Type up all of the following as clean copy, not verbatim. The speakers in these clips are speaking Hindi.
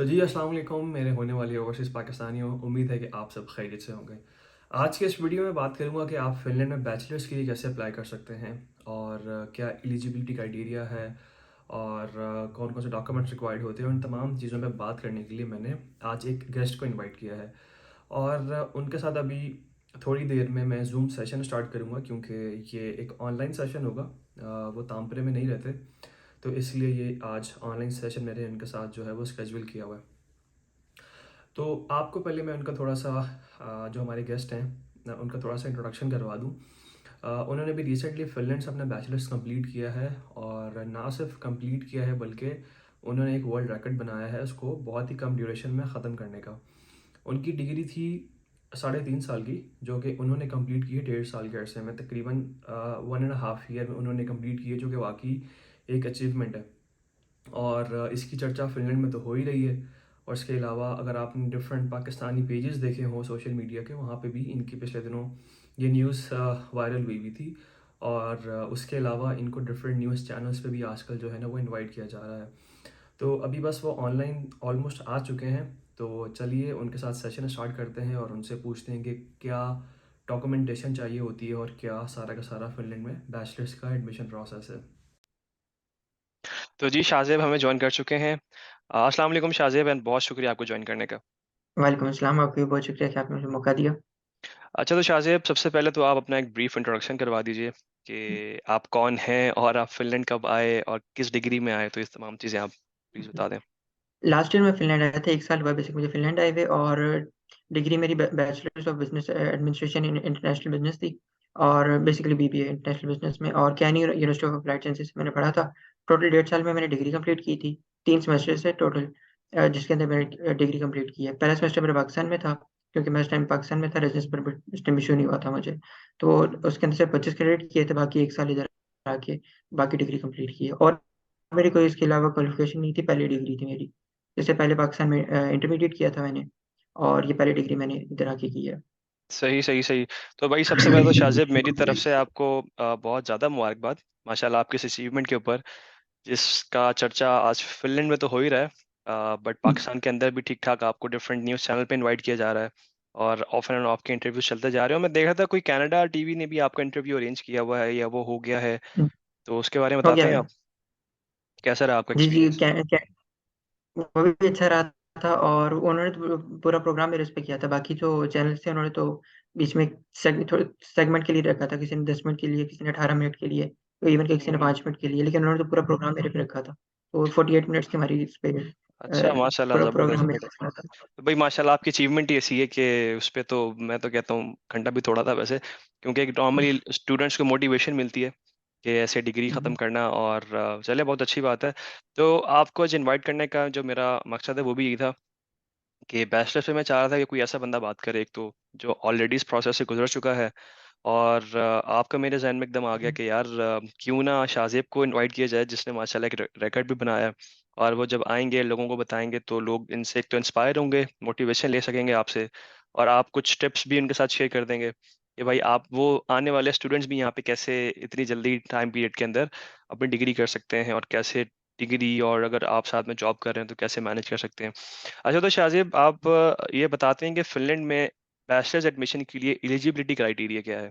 तो जी अस्सलाम वालेकुम मेरे होने वाले ओवरसीज़ पाकिस्तानियों, उम्मीद है कि आप सब खैरियत से होंगे। आज के इस वीडियो में बात करूँगा कि आप फ़िनलैंड में बैचलर्स के लिए कैसे अप्लाई कर सकते हैं और क्या एलिजिबिलिटी क्राइटेरिया है और कौन-कौन से डॉक्यूमेंट्स रिक्वायर्ड होते हैं। उन तमाम चीज़ों पे बात करने के लिए मैंने आज एक गेस्ट को इनवाइट किया है और उनके साथ अभी थोड़ी देर में मैं ज़ूम सेशन स्टार्ट करूँगा क्योंकि ये एक ऑनलाइन सेशन होगा। वो तामपरे में नहीं रहते, तो इसलिए ये आज ऑनलाइन सेशन मैंने इनके साथ जो है वो शेड्यूल किया हुआ है। तो आपको पहले मैं उनका थोड़ा-सा जो हमारे गेस्ट हैं उनका थोड़ा-सा इंट्रोडक्शन करवा दूँ। उन्होंने भी रिसेंटली फ़िनलैंड से अपना बैचलर्स कंप्लीट किया है और ना सिर्फ कंप्लीट किया है बल्कि उन्होंने एक वर्ल्ड रिकॉर्ड बनाया है उसको बहुत ही कम ड्यूरेशन में ख़त्म करने का। उनकी डिग्री थी 3.5 साल की, जो कि उन्होंने कंप्लीट की है 1.5 साल के अरसे में, तकरीबन 1 एंड हाफ ईयर में उन्होंने कंप्लीट की है, जो कि वाक़ई एक अचीवमेंट है। और इसकी चर्चा फ़िनलैंड में तो हो ही रही है और इसके अलावा अगर आपने डिफरेंट पाकिस्तानी पेजेस देखे हों सोशल मीडिया के, वहाँ पे भी इनकी पिछले दिनों ये न्यूज़ वायरल हुई भी थी। और उसके अलावा इनको डिफरेंट न्यूज़ चैनल्स पे भी आजकल जो है ना वो इनवाइट किया जा रहा है। तो अभी बस वो ऑनलाइन ऑलमोस्ट आ चुके हैं, तो चलिए उनके साथ सेशन स्टार्ट करते हैं और उनसे पूछते हैं कि क्या डॉक्यूमेंटेशन चाहिए होती है और क्या सारा का सारा फ़िनलैंड में बैचलर्स का एडमिशन प्रोसेस है। तो जी, शाहज़ेब हमें जॉइन कर चुके हैं। अस्सलाम वालेकुम शाहज़ेब एंड बहुत शुक्रिया आपको जॉइन करने का। वालेकुम अस्सलाम, आपका भी बहुत शुक्रिया कि आपने मुझे मौका दिया। अच्छा तो शाहज़ेब सबसे पहले तो आप अपना एक ब्रीफ इंट्रोडक्शन करवा दीजिए कि आप कौन हैं और आप फ़िनलैंड कब आए और किस डिग्री में आए? तो ये तमाम चीज़ें आप प्लीज़ बता दें। लास्ट ईयर मैं फ़िनलैंड आया था, 1 साल हुआ बेसिक मुझे फ़िनलैंड आए हुए और डिग्री मेरी bachelors of business administration in international business थी और बेसिकली बीबीए इंटरनेशनल बिज़नेस में और can university of applied sciences से मैंने पढ़ा था। टोटल 1.5 साल में मैंने डिग्री कंप्लीट की थी, 3 सेमेस्टर से टोटल जिसके अंदर मैंने डिग्री कंप्लीट की है। पहला सेमेस्टर मेरा पाकिस्तान में था, क्योंकि मैं उस टाइम पाकिस्तान में था, रेज़िडेंस परमिट उस टाइम इश्यू नहीं हुआ था मुझे। तो उसके अंदर सिर्फ 25 क्रेडिट किए थे, बाकी 1 साल इधर आके बाकी डिग्री कंप्लीट की है और मेरी कोई इसके अलावा क्वालिफ़िकेशन नहीं थी, पहली डिग्री थी मेरी। इससे पहले पाकिस्तान में इंटरमीडिएट किया था मैंने और ये पहली डिग्री मैंने इधर आके की है। सही, सही, सही। तो भाई सबसे पहले तो शाहज़ेब मेरी तरफ से आपको बहुत ज़्यादा मुबारकबाद माशाल्लाह आपके इस अचीवमेंट के ऊपर, जिसका चर्चा आज फ़िनलैंड में तो हो ही रहा है। बट पाकिस्तान के अंदर भी ठीक-ठाक आपको डिफरेंट न्यूज़ चैनल पे इनवाइट किया जा रहा है और ऑफ एंड ऑफ के इंटरव्यूज़ चलते जा रहे हैं और मैं देख रहा था कोई कनाडा टीवी ने भी आपका इंटरव्यू अरेंज किया हुआ है या वो हो गया है, हुँ, तो उसके बारे में हो गया बताते हैं है। आप? कैसा रहा आपका जी, जी, एक्सपीरियंस? कै वो भी अच्छा रहा था और उन्होंने तो पूरा प्रोग्राम मेरे उस पे किया था। बाकी जो चैनल्स थे उन्होंने तो बीच में थोड़े सेगमेंट के लिए रखा था, किसी ने 10 मिनट के लिए, किसी ने 18 मिनट के लिए, तो इवन कि किसी हुँ, ने हुँ। 5 मिनट के लिए, लेकिन उन्होंने तो पूरा प्रोग्राम मेरे पे रखा था। तो 48 मिनट्स की हमारी इस पे अच्छा माशाल्लाह पूरा ज़बरदस्त। प्रोग्राम मेरे पे चला था। तो भाई माशाल्लाह आपकी अचीवमेंट ही ऐसी है कि उस पे तो मैं तो कहता हूँ घंटा भी थोड़ा था वैसे, क्योंकि एक नॉर्मली स्टूडेंट्स को मोटिवेशन मिलती है कि ऐसे डिग्री हुँ, ख़त्म हुँ। करना और चलिए बहुत अच्छी बात है। तो आपको आज इनवाइट करने का जो मेरा मकसद है वो भी यही था कि बैचलर्स में मैं चाह रहा था कि कोई ऐसा बंदा बात करे एक तो जो ऑलरेडी इस प्रोसेस से गुज़र चुका है और आपका मेरे ज़हन में एकदम आ गया कि यार क्यों ना शाहज़ेब को इनवाइट किया जाए जिसने माशाल्लाह एक रिकॉर्ड भी बनाया है और वो जब आएँगे लोगों को बताएँगे तो लोग इनसे एक तो इंस्पायर होंगे, मोटिवेशन ले सकेंगे आपसे और आप कुछ टिप्स भी उनके साथ शेयर कर देंगे कि भाई आप वो आने वाले स्टूडेंट्स भी यहाँ पे कैसे इतनी जल्दी टाइम पीरियड के अंदर अपनी डिग्री कर सकते हैं और कैसे डिग्री और अगर आप साथ में जॉब कर रहे हैं तो कैसे मैनेज कर सकते हैं। अच्छा तो शाहज़ेब आप ये बताते हैं कि फ़िनलैंड में बैचलर्स एडमिशन के लिए एलिजिबिलिटी क्राइटेरिया क्या है?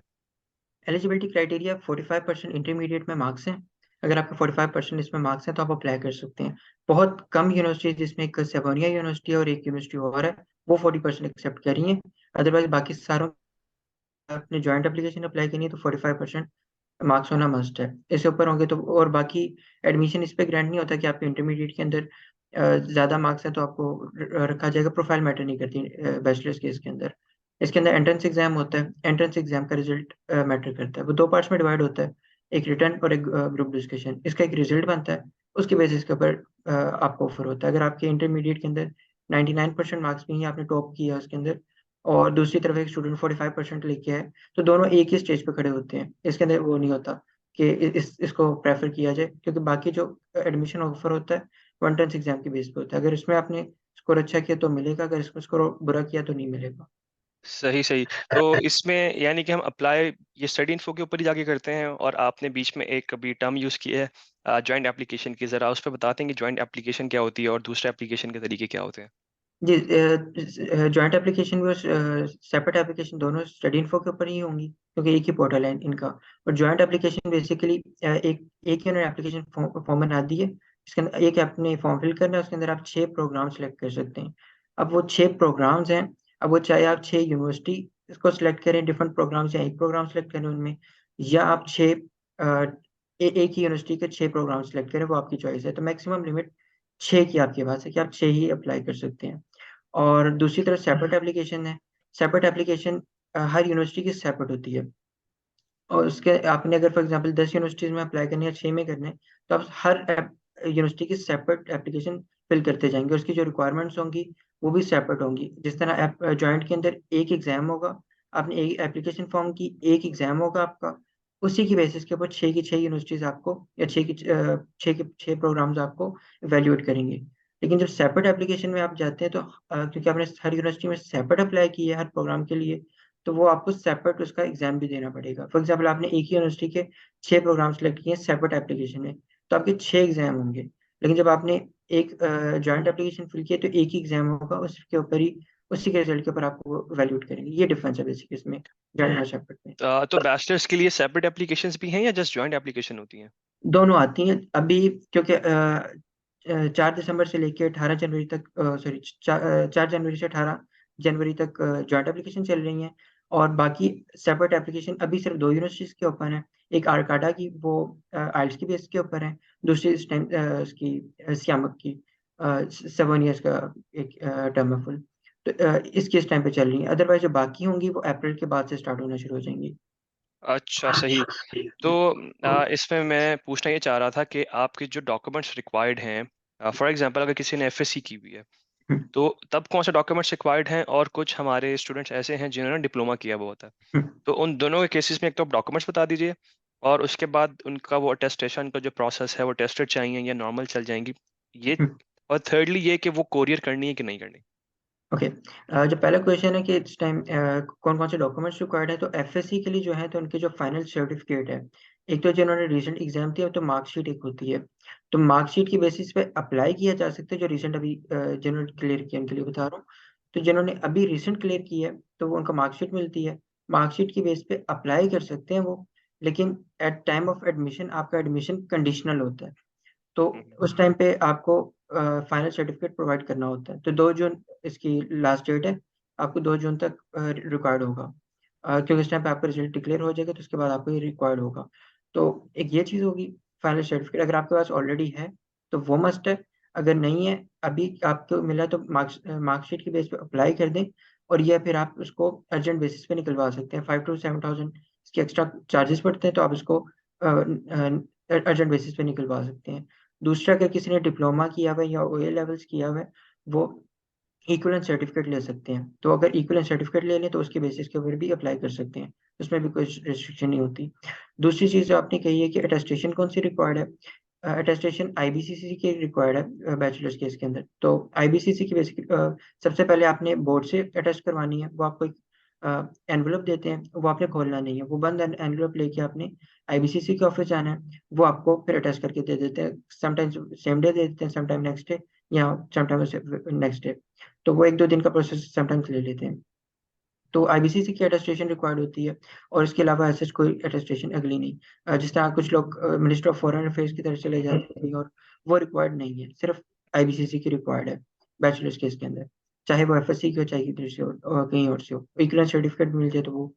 एलिजिबिलिटी क्राइटेरिया 45% इंटरमीडिएट में मार्क्स हैं। अगर आपके 45% इसमें मार्क्स हैं तो आप अप्लाई कर सकते हैं। बहुत कम यूनिवर्सिटीज़ जिसमें एक सेवोनिया यूनिवर्सिटी है और एक यूनिवर्सिटी और है, वो 40% एक्सेप्ट कर रही हैं। अदरवाइज़ बाकी सारों आपने जॉइंट एप्लीकेशन अप्लाई करनी है तो 45% मार्क्स होना मस्ट है। इससे ऊपर होंगे तो और बाकी एडमिशन इस पे ग्रांट नहीं होता कि आपके इंटरमीडिएट के अंदर ज़्यादा मार्क्स हैं तो आपको रखा जाएगा, प्रोफाइल मैटर नहीं करती बैचलर्स के इसके अंदर। इसके अंदर एंट्रेंस एग्ज़ाम होता है, एंट्रेंस एग्ज़ाम का रिज़ल्ट मैटर करता है। वो 2 पार्ट्स में डिवाइड होता है, एक रिटन और एक ग्रुप डिस्कशन। इसका एक रिज़ल्ट बनता है, उसके बेसिस के ऊपर आपको ऑफर होता है। अगर आपके इंटरमीडिएट के अंदर 99% मार्क्स भी हैं, आपने टॉप किया उसके अंदर और दूसरी तरफ एक स्टूडेंट 45% लेके आए, तो दोनों एक ही स्टेज पे खड़े होते हैं। इसके अंदर वो नहीं होता कि इसको प्रेफ़र किया जाए, क्योंकि बाकी जो एडमिशन ऑफ़र होता है, वो एंट्रेंस एग्ज़ाम के बेस पे होता है। अगर इसमें आपने स्कोर अच्छा किया तो मिलेगा, अगर इसमें स्कोर बुरा किया तो नहीं मिलेगा। सही, सही। तो इसमें यानी कि हम अप्लाई ये स्टडी इन्फो के ऊपर ही जाके करते हैं और आपने बीच में एक अभी टर्म यूज़ किया है जॉइंट एप्लीकेशन की, ज़रा उस पे बताते हैं कि जॉइंट एप्लीकेशन क्या होती है और दूसरे एप्लीकेशन के तरीके क्या होते हैं? जी, जॉइंट एप्लीकेशन भी और सेपरेट एप्लीकेशन दोनों स्टडी इन्फो के ऊपर ही होंगी, क्योंकि एक ही पोर्टल है इनका। और जॉइंट एप्लीकेशन बेसिकली एक एक ही उन्होंने एप्लीकेशन फॉर्म बना दी है। इसके अंदर एक आपने फॉर्म फिल करना है, उसके अंदर आप 6 प्रोग्राम सेलेक्ट कर सकते हैं। अब वो 6 प्रोग्राम्स हैं। अब वो चाहे आप 6 यूनिवर्सिटी इसको सिलेक्ट करें, डिफरेंट प्रोग्राम्स, या एक प्रोग्राम सेलेक्ट करें उनमें, या आप 6 एक ही यूनिवर्सिटी के 6 प्रोग्राम सेलेक्ट करें, वो आपकी चॉइस है। तो मैक्सिमम लिमिट 6 की आपके पास है कि आप 6 ही अप्लाई कर सकते हैं। और दूसरी तरफ सेपरेट एप्लीकेशन है। सेपरेट एप्लीकेशन हर यूनिवर्सिटी की सेपरेट होती है। और उसके आपने अगर फॉर एग्जांपल 10 यूनिवर्सिटीज में अप्लाई करने या 6 में करने, तो आप हर यूनिवर्सिटी की सेपरेट एप्लीकेशन फिल करते जाएंगे। उसकी जो रिक्वायरमेंट्स होंगी वो भी सेपरेट होंगी। जिस तरह जॉइंट के अंदर एक एग्जाम होगा, आपने एक एप्लीकेशन फॉर्म की, एक एग्जाम होगा आपका, उसी की बेसिस के ऊपर 6 की 6 यूनिवर्सिटीज आपको, या 6 प्रोग्राम्स आपको इवेल्युएट करेंगे। लेकिन जब सेपरेट एप्लीकेशन में आप जाते हैं, तो क्योंकि आपने हर यूनिवर्सिटी में सेपरेट अप्लाई किया है हर प्रोग्राम के लिए, तो वो आपको सेपरेट उसका एग्जाम भी देना पड़ेगा। फॉर एग्जाम्पल आपने एक ही यूनिवर्सिटी के 6 प्रोग्राम सेलेक्ट किए हैं सेपरेट एप्लीकेशन में, तो आपके 6 एग्जाम होंगे। लेकिन जब आपने एक जॉइंट एप्लीकेशन फिल किया, तो एक ही एग्जाम होगा, उसके ऊपर ही, उसी के रिजल्ट के ऊपर आपको वैल्यूएट करेंगे। ये डिफरेंस है बेसिक इसमें, जॉइंट और सेपरेट में। तो बैचलर्स के लिए सेपरेट एप्लीकेशंस भी हैं या जस्ट जॉइंट एप्लीकेशन होती हैं? दोनों आती हैं अभी, क्योंकि 4 दिसंबर से लेके 18 जनवरी तक, सॉरी 4 जनवरी से 18 जनवरी तक जॉइंट एप्लीकेशन चल रही हैं। और बाकी सेपरेट एप्लीकेशन अभी सिर्फ 2 यूनिवर्सिटीज के ऊपर है। एक आरकाटा की, वो आइल्स की बेस के ऊपर है। दूसरी इस टाइम उसकी सियामक की 7 ईयर्स का एक टर्म है फुल। तो इसकी इस टाइम पे चल रही है। अदरवाइज जो बाकी होंगी वो अप्रैल के बाद से स्टार्ट होना शुरू हो जाएंगी। अच्छा, सही। तो इसमें मैं पूछना ये चाह रहा था कि आपके जो डॉक्यूमेंट्स रिक्वायर्ड हैं, फॉर एग्जांपल अगर किसी ने एफएससी की हुई है, हम्म, तो तब कौन से डॉक्यूमेंट्स रिक्वायर्ड हैं? और कुछ हमारे स्टूडेंट्स ऐसे हैं जिन्होंने डिप्लोमा किया हुआ होता है, हम्म, तो उन दोनों के केसेस में एक तो आप डॉक्यूमेंट्स बता दीजिए, और उसके बाद उनका वो अटेस्टेशन का जो प्रोसेस है वो टेस्टेड चाहिए या नॉर्मल चल जाएंगी ये, हम्म। और थर्डली ये कि वो कोरियर करनी है कि नहीं करनी? ओके। जो पहला क्वेश्चन है कि इस टाइम कौन कौन से डॉक्यूमेंट्स रिक्वायर्ड है, तो एफएससी के लिए जो है, तो उनके जो फाइनल सर्टिफिकेट है, एक तो जिन्होंने रिसेंट एग्जाम दिया, तो मार्कशीट एक होती है। तो मार्कशीट की बेसिस पे अप्लाई किया जा सकता है, जो रिसेंट अभी जिन्होंने क्लियर किया उनके लिए बता रहा हूँ। तो जिन्होंने अभी रिसेंट क्लियर किया है, तो वो उनका मार्कशीट मिलती है। मार्कशीट की बेस पे अप्लाई कर सकते हैं वो। लेकिन एट टाइम ऑफ एडमिशन आपका एडमिशन कंडीशनल होता है। तो हम्म। उस टाइम पे आपको फाइनल सर्टिफिकेट प्रोवाइड करना होता है। तो 2 जून इसकी लास्ट डेट है। आपको 2 जून तक रिक्वायर्ड होगा, क्योंकि उस टाइम पे आपका रिजल्ट डिक्लेयर हो जाएगा, तो उसके बाद आपको ये रिक्वायर्ड होगा। तो एक ये चीज़ होगी। फाइनल सर्टिफिकेट अगर आपके पास ऑलरेडी है, तो वो मस्ट है। अगर नहीं है, अभी आपको मिला, तो मार्कशीट की बेस पे अप्लाई कर दें। और या फिर आप उसको अर्जेंट बेसिस पे निकलवा सकते हैं। 5 to 7 थाउजेंड इसके एक्स्ट्रा चार्जेस पड़ते हैं, तो आप इसको अर्जेंट बेसिस पे निकलवा सकते हैं। दूसरा, अगर किसी ने डिप्लोमा किया हुआ है या ओए लेवल्स किया हुआ है, वो इक्विवेलेंट सर्टिफिकेट ले सकते हैं। तो अगर इक्विवेलेंट सर्टिफिकेट ले लें, तो उसके बेसिस के ऊपर भी अप्लाई कर सकते हैं। उसमें भी कोई रिस्ट्रिक्शन नहीं होती। दूसरी चीज़ जो आपने कही है कि अटेस्टेशन कौन सी रिक्वायर्ड है, अटेस्टेशन आईबीसीसी की रिक्वायर्ड है बैचलर्स के इसके अंदर। तो आईबीसीसी की बेसिक सबसे पहले आपने बोर्ड से अटेस्ट करवानी है। वो आपको एक एनवेलप देते हैं, वो आपने खोलना नहीं है। वो बंद एनवेलप लेके आपने आईबीसीसी के ऑफिस जाना है। वो आपको फिर अटेस्ट करके दे देते हैं। समटाइम्स सेम डे दे देते हैं, समटाइम नेक्स्ट डे, या समटाइम्स नेक्स्ट डे। तो वो 1-2 दिन का प्रोसेस समटाइम्स ले लेते हैं। तो आईबीसीसी की अटेस्टेशन रिक्वायर्ड होती है। और इसके अलावा ऐसे कोई अटेस्टेशन अगली नहीं। जिस तरह कुछ लोग मिनिस्टर ऑफ फॉरेन अफेयर्स की तरफ चले जाते हैं, और वो रिक्वायर्ड नहीं है, सिर्फ आईबीसीसी की रिक्वायर्ड है बैचलर्स के इसके अंदर। चाहे वो एफएससी की हो, चाहे किधर से हो, कहीं और से हो, इक्विवेलेंट सर्टिफिकेट मिल जाए, तो वो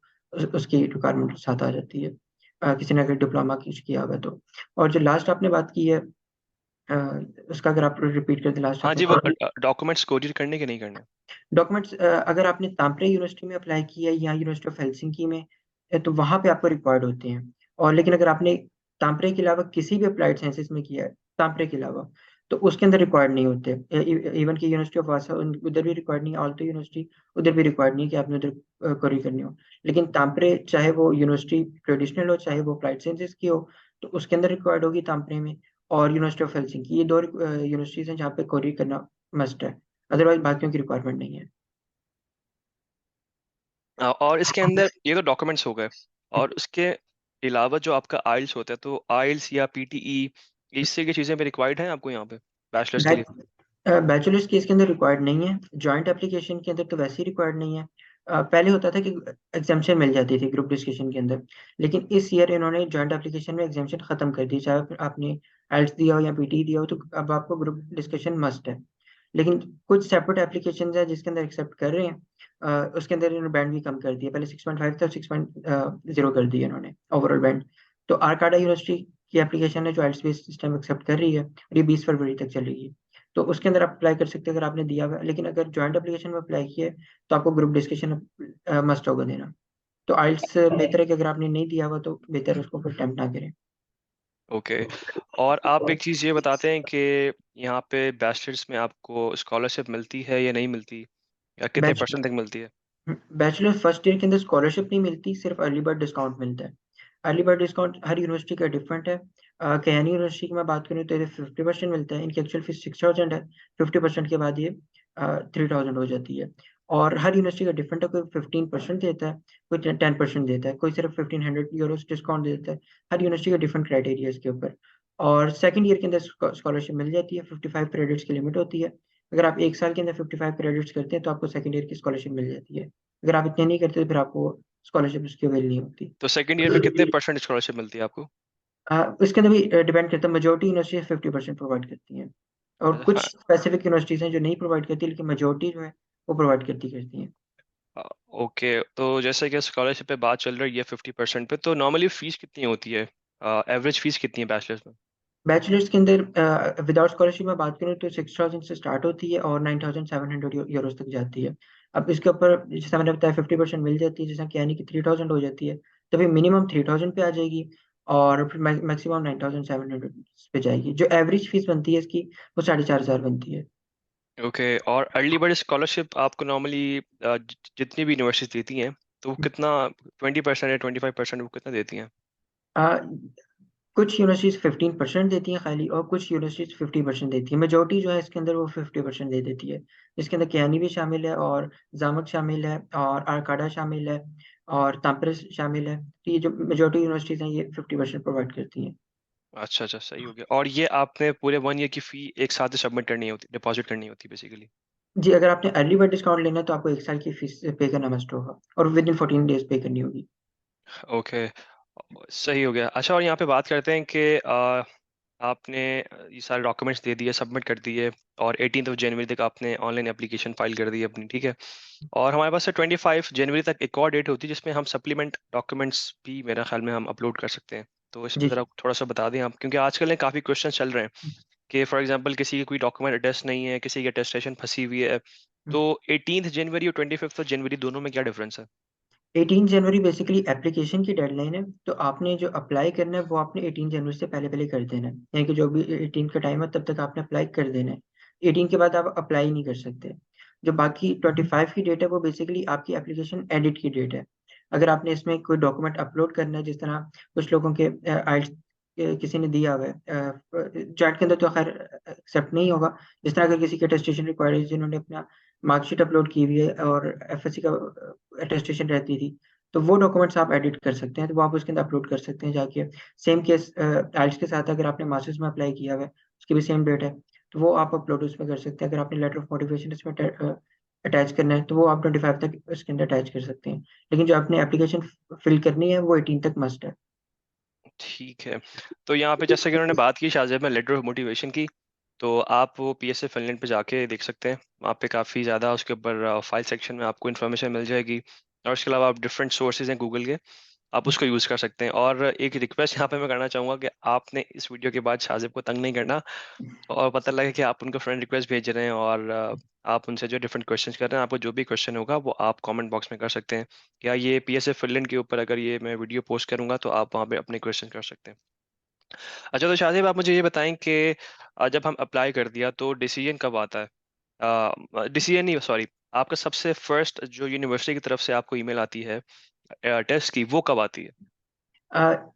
उसकी रिक्वायरमेंट साथ आ जाती है। किसी ने अगर डिप्लोमा किया हुआ है तो। और जो लास्ट आपने बात की है, अ, उसका अगर आप रिपीट कर दें, लास्ट हाँ आपने जी, वो डॉक्यूमेंट्स कोरियर करने के नहीं करने? डॉक्यूमेंट्स, अगर आपने ताम्प्रे यूनिवर्सिटी में अप्लाई किया है या यूनिवर्सिटी ऑफ हेलसिंकी में, तो वहाँ पे आपको रिक्वायर्ड होते हैं। और लेकिन अगर आपने ताम्प्रे के अलावा किसी भी अप्लाइड साइंसेज में किया है, ताम्प्रे के अलावा, तो उसके अंदर रिक्वायर्ड नहीं होते। इवन की यूनिवर्सिटी ऑफ वासा, उधर भी रिक्वायर्ड नहीं है। ऑल्टो यूनिवर्सिटी, उधर भी रिक्वायर्ड नहीं है कि आपने उधर क्वेरी करनी हो। लेकिन ताम्प्रे, चाहे वो यूनिवर्सिटी ट्रेडिशनल हो, चाहे वो अप्लाइड साइंसेज की हो, तो उसके अंदर रिक्वायर्ड होगी ताम्प्रे में। और यूनिवर्सिटी ऑफ हेलसिंकी, ये 2 यूनिवर्सिटीज हैं जहाँ पे क्वेरी करना मस्ट है। अदरवाइज बाकियों की रिक्वायरमेंट नहीं है। और इसके अंदर ये तो डॉक्यूमेंट्स हो गए, और उसके अलावा जो आपका आइल्स होता है, तो आइल्स या पीटीई इस तरह की चीज़ें भी रिक्वायर्ड हैं आपको यहाँ पे बैचलर्स के लिए? बैचलर्स की इसके अंदर रिक्वायर्ड नहीं है, जॉइंट एप्लीकेशन के अंदर तो वैसे ही रिक्वायर्ड नहीं है। पहले होता था कि एग्ज़म्पशन मिल जाती थी ग्रुप डिस्कशन के अंदर, लेकिन इस ईयर इन्होंने जॉइंट एप्लीकेशन में एग्ज़म्पशन खत्म कर दी, चाहे फिर आपने आइल्स दिया हो या पीटी दिया हो, तो अब आपको ग्रुप डिस्कशन मस्ट है। लेकिन कुछ सेपरेट एप्लीकेशंस हैं जिसके अंदर एक्सेप्ट कर रहे हैं, उसके अंदर इन्होंने बैंड भी कम कर दिया, पहले 6.5 था, 6.0 कर दिया इन्होंने ओवरऑल बैंड। तो आर्काडा यूनिवर्सिटी की एप्लीकेशन है जो आइल्स बेस्ड सिस्टम एक्सेप्ट कर रही है, और ये 20 फरवरी तक चलेगी। तो उसके अंदर आप अप्लाई कर सकते हैं अगर आपने दिया हुआ है, लेकिन अगर जॉइंट एप्लीकेशन में अप्लाई किया है, तो आपको ग्रुप डिस्कशन मस्ट होगा देना। तो आइल्स बेहतर है कि अगर आपने नहीं दिया हुआ तो बेहतर है उसको फिर अटेम्प्ट ना करें। ओके। और आप एक चीज़ ये बताते हैं कि यहाँ पे बैचलर्स में आपको स्कॉलरशिप मिलती है या नहीं मिलती? या कितने बैच परसेंट तक मिलती है? बैचलर फर्स्ट ईयर के अंदर स्कॉलरशिप नहीं मिलती, सिर्फ अर्ली बर्ड डिस्काउंट मिलता है। अर्ली बर्ड डिस्काउंट हर यूनिवर्सिटी का डिफरेंट है। कयानी यूनिवर्सिटी की मैं बात करूँ तो ये 50% मिलता है, इनकी एक्चुअल फीस 6000 है, 50% के बाद ये 3000 हो जाती है। और हर यूनिवर्सिटी का डिफरेंट है, कोई 15% देता है, कोई 10% देता है, कोई सिर्फ 1500 यूरोज डिस्काउंट देता है। हर यूनिवर्सिटी का डिफरेंट क्राइटेरिया इसके ऊपर। और सेकंड ईयर के अंदर स्कॉलरशिप मिल जाती है, 55 क्रेडिट्स की लिमिट होती है। अगर आप एक साल के अंदर 55 क्रेडिट्स करते हैं तो आपको सेकंड ईयर की स्कॉलरशिप मिल जाती है। अगर आप इतने नहीं करते तो फिर आपको स्कॉलरशिप उसकी अवेल नहीं होती। तो सेकंड ईयर में कितने परसेंट स्कॉलरशिप मिलती है आपको? इसके अंदर भी डिपेंड करता है, मेजॉरिटी यूनिवर्सिटीज़ 50% प्रोवाइड करती हैं, और कुछ हाँ। स्पेसिफिक यूनिवर्सिटीज़ हैं जो नहीं प्रोवाइड करती, लेकिन मेजॉरिटी जो है वो प्रोवाइड करती हैं। अ, ओके, तो जैसे कि स्कॉलरशिप पे बात चल रही है 50% पे, तो नॉर्मली फ़ीस कितनी होती है? एवरेज फ़ीस कितनी है बैचलर्स में? बैचलर्स के अंदर विदाउट स्कॉलरशिप में बात करूँ तो 6000 से स्टार्ट होती है और 9700 यूरोज़ तक जाती है। अब इसके ऊपर जैसा मैंने बताया 50% मिल जाती है, जैसा कि यानी कि 3000 हो जाती है, तभी मिनिमम 3000 पे आ जाएगी, और फिर मैक्सिमम 9700 पे जाएगी। जो एवरेज फीस बनती है इसकी, वो 4500 बनती है। ओके। और अर्ली बर्ड स्कॉलरशिप आपको नॉर्मली जितनी भी यूनिवर्सिटीज़ देती हैं, तो वो कितना 20% या 25% वो कितना देती हैं? अ, कुछ यूनिवर्सिटीज़ 15% देती हैं खाली, और कुछ यूनिवर्सिटीज़ 50% देती हैं। मेजॉरिटी जो है इसके अंदर वो 50% दे देती है। इसके अंदर कियानी भी शामिल है, और ज़ामक शामिल है, और आर्काडा शामिल है, और तांपरस शामिल है। तो ये जो मेजॉरिटी यूनिवर्सिटीज़ हैं ये 50% प्रोवाइड करती हैं। अच्छा, अच्छा, सही हो गया। और ये आपने पूरे 1 ईयर की फ़ी एक साथ सबमिट करनी होती डिपॉज़िट करनी होती है बेसिकली? जी, अगर आपने अर्ली बर्ड डिस्काउंट लेना है तो आपको 1 साल की फीस पे करना मस्ट होगा, और विदिन 14 डेज़ पे करनी होगी। ओके, सही हो गया। अच्छा, और यहाँ पे बात करते हैं कि आपने ये सारे डॉक्यूमेंट्स दे दिए, सबमिट कर दिए और 18th ऑफ जनवरी तक आपने ऑनलाइन एप्लीकेशन फाइल कर दी अपनी, ठीक है? और हमारे पास से 25 जनवरी तक एक और डेट होती है जिसमें हम सप्लीमेंट डॉक्यूमेंट्स भी मेरा ख़्याल में हम अपलोड कर सकते हैं। तो इस पे जी, ज़रा जी। थोड़ा-सा बता दें आप, क्योंकि आजकल ना काफ़ी क्वेश्चन चल रहे हैं कि फॉर एग्ज़ाम्पल किसी की कोई डॉक्यूमेंट अटेस्ट नहीं है, किसी की अटेस्टेशन फँसी हुई है। हुँ। तो 18th जनवरी और 25th ऑफ जनवरी दोनों में क्या डिफ़रेंस है? 18 जनवरी बेसिकली एप्लीकेशन की डेडलाइन है, तो आपने जो अप्लाई करना है वो आपने 18 जनवरी से पहले-पहले कर देना है। यानी कि जो भी 18 का टाइम है तब तक आपने अप्लाई कर देना है। 18 के बाद आप अप्लाई नहीं कर सकते। जो बाकी 25 की डेट है वो बेसिकली आपकी एप्लीकेशन एडिट की डेट है। अगर आपने इसमें कोई डॉक्यूमेंट अपलोड करना है, जिस तरह कुछ लोगों के आइल्स किसी ने दिया हुआ है, चैट के अंदर तो खैर एक्सेप्ट नहीं होगा। जिस तरह अगर किसी की अटेस्टेशन रिक्वायर्ड है, जिन्होंने अपना मार्कशीट अपलोड की हुई है और एफएससी का अटेस्टेशन रहती थी, तो वो डॉक्यूमेंट्स आप एडिट कर सकते हैं, तो वो आप उसके अंदर अपलोड कर सकते हैं जाके। सेम केस आइल्स के साथ अगर आपने मास्टर्स में अप्लाई किया हुआ है, उसकी भी सेम डेट है, तो वो आप अपलोड उसमें कर सकते हैं। अगर आपने लेटर ऑफ मोटिवेशन इसमें अटैच करना है, तो वो आप 25 तक उसके अंदर अटैच कर सकते हैं। लेकिन जो आपने एप्लीकेशन फिल करनी है, वो 18 तक मस्ट है। ठीक है। तो यहाँ पे जैसे कि उन्होंने बात की शाहज़ेब में लेटर ऑफ मोटिवेशन की, तो आप वो पीएसए फिनलैंड पे जाके देख सकते हैं। वहाँ पे काफ़ी ज़्यादा उसके ऊपर फ़ाइल सेक्शन में आपको इन्फॉर्मेशन मिल जाएगी और उसके अलावा आप डिफरेंट सोर्सेज़ हैं गूगल के, आप उसको यूज़ कर सकते हैं। और एक रिक्वेस्ट यहाँ पे मैं करना चाहूँगा कि आपने इस वीडियो के बाद शाहज़ेब को तंग नहीं करना और पता लगे कि आप उनको फ्रेंड रिक्वेस्ट भेज रहे हैं और आप उनसे जो डिफरेंट क्वेश्चंस कर रहे हैं, आपको जो भी क्वेश्चन होगा वो आप कमेंट बॉक्स में कर सकते हैं। या ये पीएसए फिनलैंड के ऊपर अगर ये मैं वीडियो पोस्ट करूँगा तो आप वहाँ पे अपने क्वेश्चन कर सकते हैं। अच्छा, तो शाहज़ेब आप मुझे ये बताएँ कि जब हम अप्लाई कर दिया तो डिसीजन कब आता है? डिसीजन नहीं, सॉरी, आपका सबसे फर्स्ट जो यूनिवर्सिटी की तरफ से आपको ईमेल आती है टेस्ट की, वो कब आती है?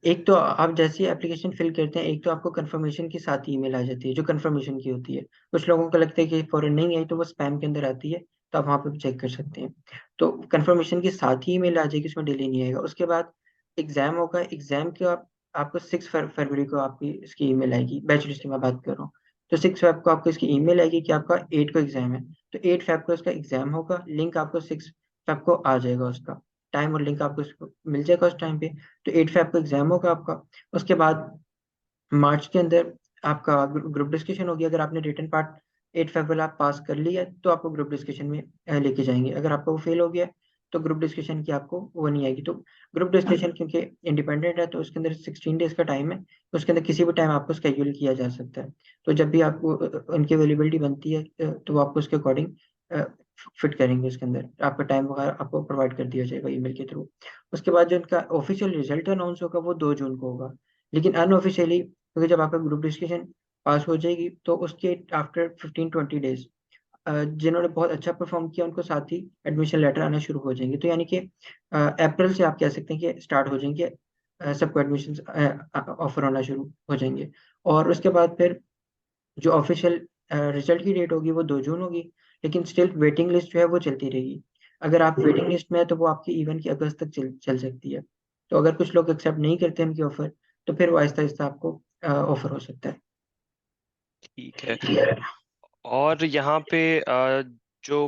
एक तो आप जैसे ही एप्लीकेशन फिल करते हैं, एक तो आपको कंफर्मेशन के साथ ईमेल आ जाती है, जो कंफर्मेशन की होती है। कुछ लोगों को लगता है कि फ़ौरन नहीं आई, तो वो स्पैम के अंदर आती है, तो आप वहाँ पे भी चेक कर सकते हैं। तो कंफर्मेशन के साथ ही ईमेल आ जाएगी, उसमें डिले नहीं आएगा। उसके बाद एग्ज़ाम होगा, एग्ज़ाम का आपको 6 फरवरी को आपकी इसकी ईमेल आएगी, बैचलर्स की मैं बात कर रहा हूँ। तो 6 फेब को आपको इसकी ईमेल आएगी कि आपका 8 को एग्ज़ाम है। तो 8 फेब को इसका एग्ज़ाम होगा, लिंक आपको 6 फेब को आ जाएगा उसका, टाइम और लिंक आपको उसको मिल जाएगा उस टाइम पे। तो 8 फेब को एग्ज़ाम होगा आपका। उसके बाद मार्च के अंदर आपका ग्रुप डिस्कशन होगी। अगर आपने रिटन पार्ट 8 फेब वाला आप पास कर लिया है, तो आपको ग्रुप डिस्कशन में लेके जाएँगे। अगर आपका वो फेल हो गया है, तो ग्रुप डिस्कशन की आपको वो नहीं आएगी। तो ग्रुप डिस्कशन क्योंकि इंडिपेंडेंट है, तो उसके अंदर 16 डेज़ का टाइम है, तो उसके अंदर किसी भी टाइम आपको शेड्यूल किया जा सकता है। तो जब भी आपको उनकी अवेलेबिलिटी बनती है, तो वो आपको उसके अकॉर्डिंग अ, फिट करेंगे उसके अंदर। आपका टाइम वगैरह आपको प्रोवाइड कर दिया जाएगा ईमेल के थ्रू। उसके बाद जो इनका ऑफिशियल रिजल्ट अनाउंस होगा, वो 2 जून को होगा। लेकिन अनऑफिशियली, क्योंकि जब आपका ग्रुप डिस्कशन पास हो जाएगी, तो उसके आफ्टर 15-20 डेज़ जिन्होंने बहुत अच्छा परफ़ॉर्म किया, उनको साथ ही एडमिशन लेटर आना शुरू हो जाएँगे। तो यानी कि अप्रैल से आप कह सकते हैं कि स्टार्ट हो जाएँगे, सबको एडमिशन्स ऑफ़र होना शुरू हो जाएँगे। और उसके बाद फिर जो ऑफ़िशियल रिज़ल्ट की डेट होगी, वो 2 जून होगी, लेकिन स्टिल वेटिंग लिस्ट जो है वो चलती रहेगी। अगर आप वेटिंग लिस्ट में हैं, तो वो आपकी इवन की अगस्त तक चल चल सकती है। तो अगर कुछ लोग एक्सेप्ट नहीं करते हैं उनकी ऑफ़र, तो फिर वो आहिस्ता-आहिस्ता आपको ऑफ़र हो सकता है। ठीक है। और यहाँ पे जो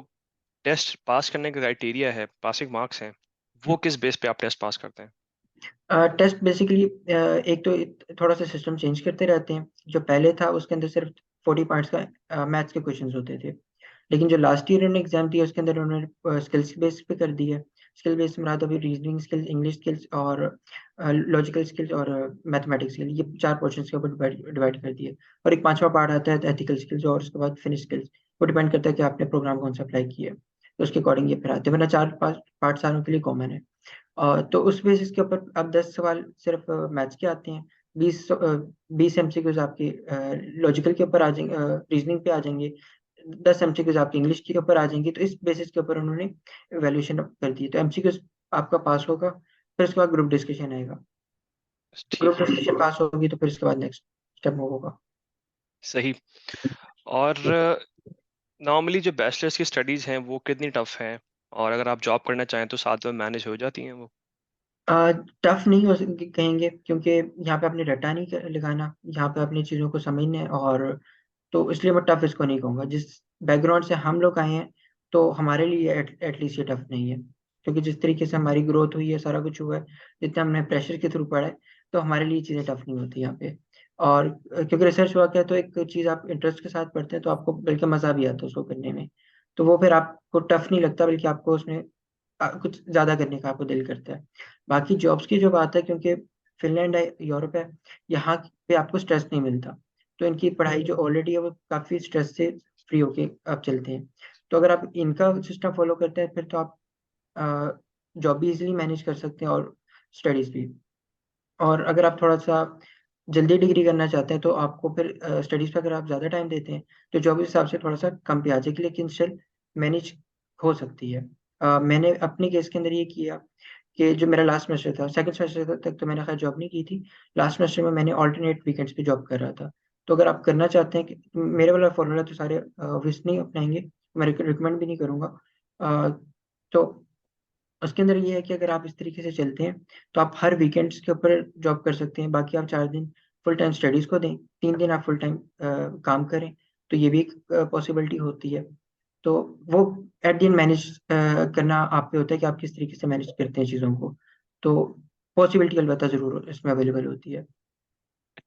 टेस्ट पास करने का क्राइटेरिया है, पासिंग मार्क्स हैं, वो किस बेस पे आप टेस्ट पास करते हैं? टेस्ट बेसिकली एक तो थोड़ा-सा सिस्टम चेंज करते रहते हैं। जो पहले था उसके अंदर सिर्फ़ 40 पॉइंट्स का मैथ्स के क्वेश्चंस होते थे। लेकिन जो लास्ट ईयर उन्होंने एग्ज़ाम दिया उसके अंदर उन्होंने स्किल्स बेस पे कर दी है। स्किल बेस से मुराद अभी रीज़निंग स्किल्स, इंग्लिश स्किल्स और लॉजिकल स्किल्स और मैथमेटिक्स स्किल, ये 4 पोर्शन्स के ऊपर डिवाइड डिवाइड कर दिया है। और एक 5वां पार्ट आता है एथिकल स्किल्स और उसके बाद फिनिश स्किल्स। वो डिपेंड करता है कि आपने प्रोग्राम कौन-सा अप्लाई किया है। तो उसके अकॉर्डिंग ये फिर आते हैं, वरना 4-5 पार्ट सारों के लिए कॉमन है। तो उस बेसिस के ऊपर अब 10 सवाल सिर्फ़ मैथ्स के आते हैं, 20 एमसीक्यूज़ आपके लॉजिकल के ऊपर आ जाएँगे, रीज़निंग पे आ जाएँगे, 10 एमसीक्यूज़ आपके इंग्लिश के ऊपर आ जाएँगे, तो इस बेसिस के ऊपर उन्होंने इवैल्यूएशन कर दी है। तो एमसीक्यूज़ आपका पास होगा, फिर उसके बाद ग्रुप डिस्कशन आएगा। ग्रुप ठीक है, डिस्कशन पास होगी तो फिर उसके बाद नेक्स्ट स्टेप मूव होगा। सही। और नॉर्मली जो बैचलर्स की स्टडीज़ हैं, वो कितनी टफ़ हैं? और अगर आप जॉब करना चाहें, तो साथ में मैनेज हो जाती हैं वो? टफ नहीं हो सक कहेंगे, क्योंकि यहाँ पे आपने रट्टा नहीं लगाना, यहाँ पे अपनी चीज़ों को समझना है। और तो इसलिए मैं टफ इसको नहीं कहूँगा। जिस बैकग्राउंड से हम लोग आए हैं, तो हमारे लिए एटलीस्ट ये टफ नहीं है। क्योंकि जिस तरीके से हमारी ग्रोथ हुई है, सारा कुछ हुआ है, जितना हमने प्रेशर के थ्रू पढ़ा है, तो हमारे लिए चीज़ें टफ नहीं होती यहाँ पे। और क्योंकि रिसर्च वर्क है, तो एक चीज़ आप इंटरेस्ट के साथ पढ़ते हैं, तो आपको बल्कि मज़ा भी आता है उसको करने में। तो वो फिर आपको टफ नहीं लगता, बल्कि आपको उसमें कुछ ज़्यादा करने का आपको दिल करता है। बाकी जॉब्स की जो बात है, क्योंकि फ़िनलैंड है, यूरोप है, यहाँ पे आपको स्ट्रेस नहीं मिलता। तो इनकी पढ़ाई जो ऑलरेडी है, वो काफ़ी स्ट्रेस से फ्री होके आप चलते हैं। तो अगर आप इनका सिस्टम फ़ॉलो करते हैं, फिर तो आप जॉब भी ईज़िली मैनेज कर सकते हैं और स्टडीज़ भी। और अगर आप थोड़ा-सा जल्दी डिग्री करना चाहते हैं, तो आपको फिर स्टडीज़ पे अगर आप ज़्यादा टाइम देते हैं, तो जॉब उस हिसाब से थोड़ा-सा कम पे आ जाएगी, लेकिन स्टिल मैनेज हो सकती है। मैंने अपने केस के अंदर ये किया कि जो मेरा लास्ट सेमेस्टर था, सेकंड सेमेस्टर तक तो मैंने खैर जॉब नहीं की थी। लास्ट सेमेस्टर में मैंने अल्टरनेट वीकेंड्स पे जॉब कर रहा था। तो अगर आप करना चाहते हैं कि मेरे वाला फ़ॉर्मूला तो सारे ऑब्वियसली नहीं अपनाएँगे, मैं रिकमेंड भी नहीं करूँगा। अ, तो उसके अंदर ये है कि अगर आप इस तरीके से चलते हैं, तो आप हर वीकेंड्स के ऊपर जॉब कर सकते हैं, बाकी आप 4 दिन फुल टाइम स्टडीज़ को दें, 3 दिन आप फुल टाइम काम करें, तो ये भी एक पॉसिबिलिटी होती है। तो वो एट द एंड मैनेज करना आप पे होता है कि आप किस तरीके से मैनेज करते हैं चीज़ों को। तो पॉसिबिलिटी अलबत्ता ज़रूर इसमें अवेलेबल होती है।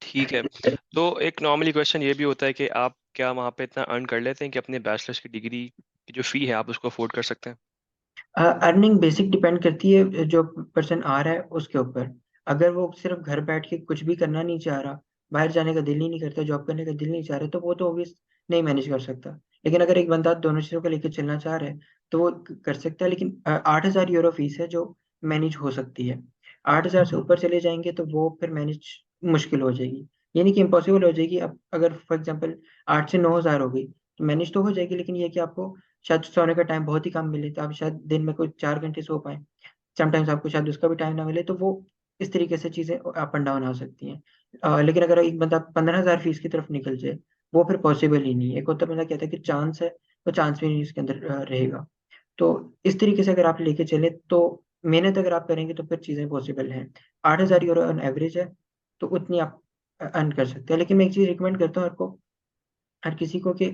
ठीक है। तो एक नॉर्मली क्वेश्चन ये भी होता है कि आप क्या वहाँ पे इतना अर्न कर लेते हैं कि अपने बैचलर्स की डिग्री की जो फ़ी है, आप उसको अफ़ोर्ड कर सकते हैं? अर्निंग बेसिक डिपेंड करती है जो पर्सन आ रहा है उसके ऊपर। अगर वो सिर्फ़ घर बैठ के कुछ भी करना नहीं चाह रहा, बाहर जाने का दिल ही नहीं करता, जॉब करने का दिल नहीं चाह रहा, तो वो तो ऑब्वियस नहीं मैनेज कर सकता। लेकिन अगर एक बंदा दोनों चीज़ों को लेके चलना चाह रहा है, तो वो कर सकता है, लेकिन 8,000 यूरो फ़ीस है जो मैनेज हो सकती है। 8,000 से ऊपर चले जाएँगे तो वो फिर मैनेज मुश्किल हो जाएगी। ये नहीं कि इम्पॉसिबल हो जाएगी, अब अगर फॉर एग्ज़ाम्पल 8 से 9,000 हो गई, तो मैनेज तो हो जाएगी, लेकिन ये है कि आपको शायद सोने का टाइम बहुत ही कम मिले, तो आप शायद दिन में कोई 4 घंटे सो पाएँ। समटाइम्स आपको शायद उसका भी टाइम ना मिले, तो वो इस तरीके से चीज़ें अप एंड डाउन हो सकती हैं। लेकिन अगर एक बंदा 15,000 फीस की तरफ निकल जाए, वो फिर पॉसिबल ही नहीं है। एक होता है बंदा कहता है कि चांस है, वो चांस भी नहीं उसके अंदर रहेगा। तो इस तरीके से अगर आप लेके चलें, तो मेहनत अगर आप करेंगे तो फिर चीज़ें पॉसिबल हैं। 8,000 यूरो ऑन एवरेज है, तो उतनी आप अर्न कर सकते हैं। लेकिन मैं एक चीज़ रिकमेंड करता हूँ हर किसी को कि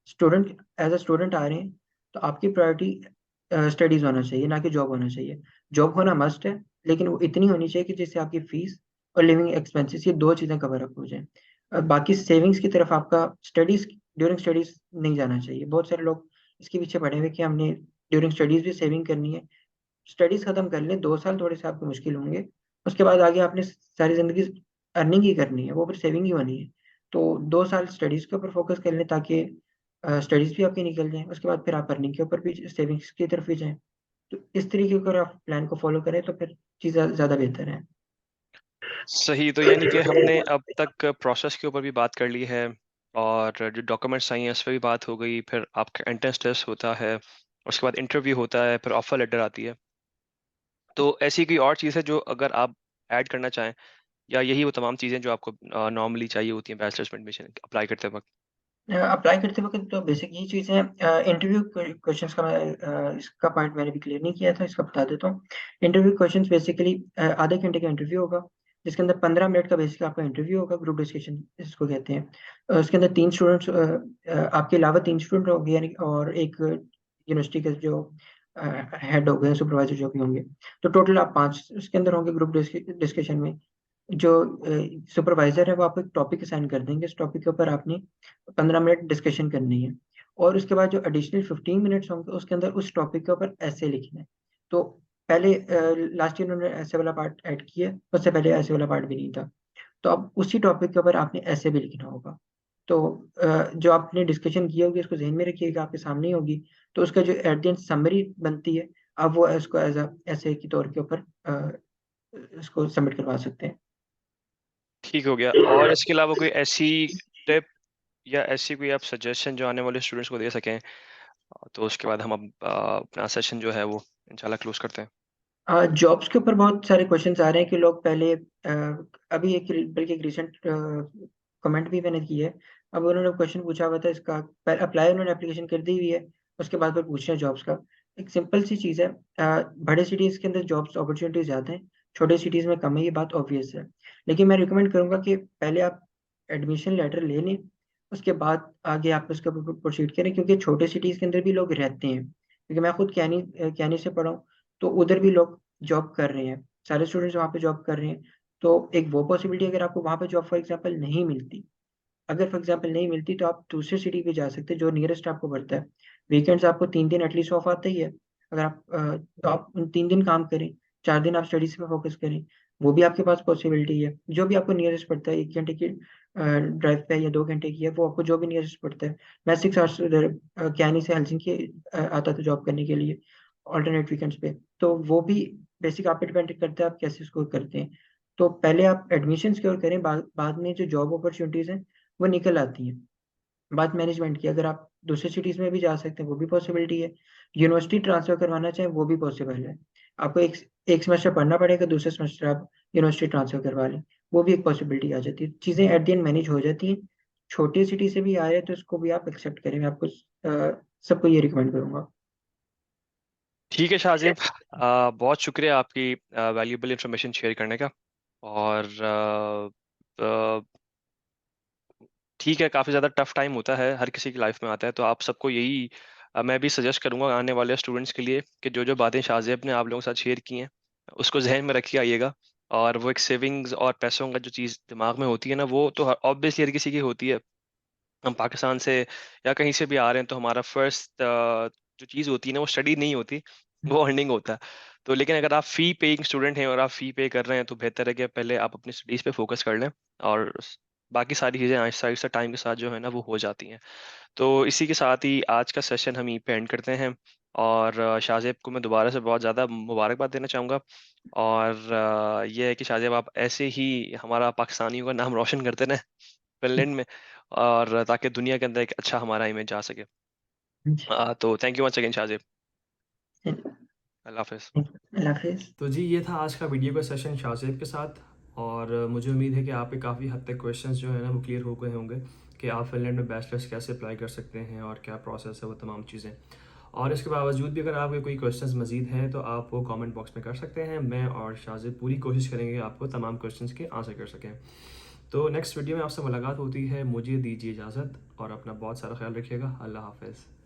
स्टूडेंट एज अ स्टूडेंट आ रहे हैं, तो आपकी प्रायोरिटी स्टडीज़ होना चाहिए, ना कि जॉब होना चाहिए। जॉब होना मस्ट है, लेकिन वो इतनी होनी चाहिए कि जिससे आपकी फीस और लिविंग एक्सपेंसेस ये 2 चीज़ें कवर अप हो जाएँ। बाकी सेविंग्स की तरफ आपका स्टडीज़ ड्यूरिंग स्टडीज़ नहीं जाना चाहिए। बहुत सारे लोग इसके पीछे पड़े हुए हैं कि हमने ड्यूरिंग स्टडीज़ भी सेविंग करनी है। स्टडीज़ खत्म कर लें, 2 साल थोड़े-से आपको मुश्किल होंगे, उसके बाद आगे आपने सारी ज़िंदगी अर्निंग ही करनी है, वो फिर सेविंग ही होनी है। तो 2 साल स्टडीज़ के ऊपर फ़ोकस कर लें ताकि स्टडीज़ भी आपकी निकल जाएँ, उसके बाद फिर आप अर्निंग के ऊपर भी सेविंग्स की तरफ भी जाएँ। तो इस तरीके का अगर आप प्लान को फ़ॉलो करें तो फिर चीज़ें ज़्यादा बेहतर है। सही, तो यानी कि हमने अब तक प्रोसेस के ऊपर भी बात कर ली है और जो डॉक्यूमेंट्स चाहिए उस पे भी बात हो गई, फिर आपका एंट्रेंस टेस्ट होता है, उसके बाद इंटरव्यू होता है, फिर ऑफर लेटर आती है। तो ऐसी कोई और चीज़ है जो अगर आप ऐड करना चाहें या यही वो तमाम चीज़ें जो आपको नॉर्मली चाहिए होती हैं बैचलर्स में एडमिशन अप्लाई करते वक़्त? अप्लाई करते वक़्त तो बेसिक यही चीज़ है। इंटरव्यू क्वेश्चंस का इसका पॉइंट मैंने भी क्लियर नहीं किया था, इसका बता देता हूँ। इंटरव्यू क्वेश्चंस बेसिकली आधे घंटे का इंटरव्यू होगा, जिसके अंदर 15 मिनट का बेसिक आपका इंटरव्यू होगा, ग्रुप डिस्कशन इसको कहते हैं। उसके अंदर 3 स्टूडेंट्स आपके अलावा 3 स्टूडेंट होंगे यानी और एक यूनिवर्सिटी के जो हेड हो गए, सुपरवाइज़र जो भी होंगे। तो टोटल आप 5 उसके अंदर होंगे ग्रुप डिस्कशन में। जो सुपरवाइज़र है वो आपको एक टॉपिक असाइन कर देंगे, इस टॉपिक के ऊपर आपने 15 मिनट डिस्कशन करनी है और उसके बाद जो एडिशनल 15 मिनट्स होंगे उसके अंदर उस टॉपिक के ऊपर एसे लिखना है। तो पहले लास्ट ईयर उन्होंने एसे वाला पार्ट ऐड किया है, उससे पहले एसे वाला पार्ट भी नहीं था। तो अब उसी टॉपिक के ऊपर आपने एसे भी लिखना होगा। तो जो आपने डिस्कशन की होगी उसको ज़हन में रखिएगा, आपके सामने ही होगी। तो उसका जो एट द एंड समरी बनती है, आप वो उसको एज़ अ एसे के तौर के ऊपर उसको सबमिट करवा सकते हैं। ठीक हो गया और इसके अलावा कोई ऐसी टिप या ऐसी कोई आप सजेशन जो आने वाले स्टूडेंट्स को दे सकें? तो उसके बाद हम अब अपना सेशन जो है वो इंशाल्लाह क्लोज़ करते हैं। जॉब्स के ऊपर बहुत सारे क्वेश्चन्स आ रहे हैं कि लोग पहले अभी बल्कि एक रिसेंट कमेंट भी मैंने की है। अब उन्होंने क्वेश्चन पूछा हुआ था इसका अप्लाई उन्होंने एप्लीकेशन कर दी हुई है, उसके बाद फिर पूछ रहे हैं जॉब्स का। एक सिंपल सी चीज़ है, बड़े सिटीज़ के अंदर जॉब्स अपॉर्च्युनिटीज़ ज़्यादा हैं, छोटे सिटीज़ में कम है, ये बात ऑब्वियस है। लेकिन मैं रिकमेंड करूँगा कि पहले आप एडमिशन लेटर ले लें, उसके बाद आगे आप उसके ऊपर प्रोसीड करें क्योंकि छोटे सिटीज़ के अंदर भी लोग रहते हैं। क्योंकि मैं खुद कैनी से पढ़ा हूँ, तो उधर भी लोग जॉब कर रहे हैं, सारे स्टूडेंट्स वहाँ पे जॉब कर रहे हैं। तो एक वो पॉसिबिलिटी अगर आपको वहाँ पे जॉब फॉर एग्ज़ाम्पल नहीं मिलती, अगर फॉर एग्ज़ाम्पल नहीं मिलती तो आप दूसरे सिटी पे जा सकते हैं जो नियरेस्ट आपको पड़ता है। वीकेंड्स आपको 3 दिन एटलीस्ट ऑफ आता ही है। अगर आप तो आप उन 3 दिन काम करें, 4 दिन आप स्टडीज़ पे फ़ोकस करें, वो भी आपके पास पॉसिबिलिटी है। जो भी आपको नियरेस्ट पड़ता है 1 घंटे की ड्राइव पे या 2 घंटे की है, वो आपको जो भी नियरेस्ट पड़ता है। मैं 6 आवर्स उधर कैनी से हेलसिंकी आता था जॉब करने के लिए अल्टरनेट वीकेंड्स पे। तो वो भी बेसिक आप पे डिपेंड करता है आप कैसे उसको करते हैं। तो पहले आप एडमिशन सिक्योर करें, बाद में जो जॉब अपॉर्च्युनिटीज़ हैं वो निकल आती हैं। बात मैनेजमेंट की, अगर आप दूसरे सिटीज़ में भी जा सकते हैं, वो भी पॉसिबिलिटी है। यूनिवर्सिटी ट्रांसफ़र करवाना चाहें, वो भी पॉसिबल है। आपको एक सेमेस्टर पढ़ना पड़ेगा, दूसरे सेमेस्टर आप यूनिवर्सिटी ट्रांसफ़र करवा लें, वो भी एक पॉसिबिलिटी आ जाती है। चीज़ें एट द एंड मैनेज हो जाती हैं। छोटी सिटी से भी आ रहे हैं, तो इसको भी आप एक्सेप्ट करें। मैं आपको सबको ये रिकमेंड करूँगा। ठीक है शाहज़ेब, बहुत शुक्रिया आपकी वैल्यूएबल इन्फॉर्मेशन शेयर करने का और ठीक है, काफ़ी ज़्यादा टफ़ टाइम होता है, हर किसी की लाइफ़ में आता है, तो आप सबको यही मैं भी सजेस्ट करूँगा आने वाले स्टूडेंट्स के लिए कि जो-जो बातें शाहज़ेब ने आप लोगों के साथ शेयर की हैं, उसको ज़हन में रख के आइएगा और वो एक सेविंग्स और पैसों का जो चीज़ दिमाग में होती है ना, वो तो ऑब्वियसली हर किसी की होती है। हम पाकिस्तान से या कहीं से भी आ रहे हैं, तो हमारा फर्स्ट जो चीज़ होती है ना, वो स्टडी नहीं होती, वो अर्निंग होता है। तो लेकिन अगर आप फ़ी पेइंग स्टूडेंट हैं और आप फ़ी पे कर रहे हैं, तो बेहतर है कि पहले आप अपनी स्टडीज़ पे फ़ोकस कर लें और बाकी सारी चीज़ें आहिस्ता-आहिस्ता टाइम के साथ जो है ना, वो हो जाती हैं। तो इसी के साथ ही आज का सेशन हम यहीं पे एंड करते हैं और शाहज़ेब को मैं दोबारा से बहुत ज़्यादा मुबारकबाद देना चाहूँगा और ये है कि शाहज़ेब आप ऐसे ही हमारा पाकिस्तानियों का नाम रोशन करते रहें फ़िनलैंड में और ताकि दुनिया के अंदर एक अच्छा हमारा इमेज आ सके। जी, तो thank you much again Shahzeb. Thank अल्लाह हाफ़िज़। यू। अल्लाह हाफ़िज़। तो जी ये था आज का वीडियो का सेशन शाहज़ेब के साथ और मुझे उम्मीद है कि आपके काफ़ी हद तक क्वेश्चंस जो है ना वो क्लियर हो गए होंगे कि आप फ़िनलैंड में बैचलर्स कैसे अप्लाई कर सकते हैं और क्या प्रोसेस है वो तमाम चीज़ें। और इसके बावजूद भी अगर आपके कोई क्वेश्चंस मज़ीद हैं तो आप वो कमेंट बॉक्स में कर सकते हैं। मैं और शाजिद पूरी कोशिश करेंगे आपको तमाम क्वेश्चंस के आंसर कर सकें। तो नेक्स्ट वीडियो में आपसे मुलाकात होती है। मुझे दीजिए इजाज़त और अपना बहुत सारा ख्याल रखिएगा। अल्लाह हाफ़िज़।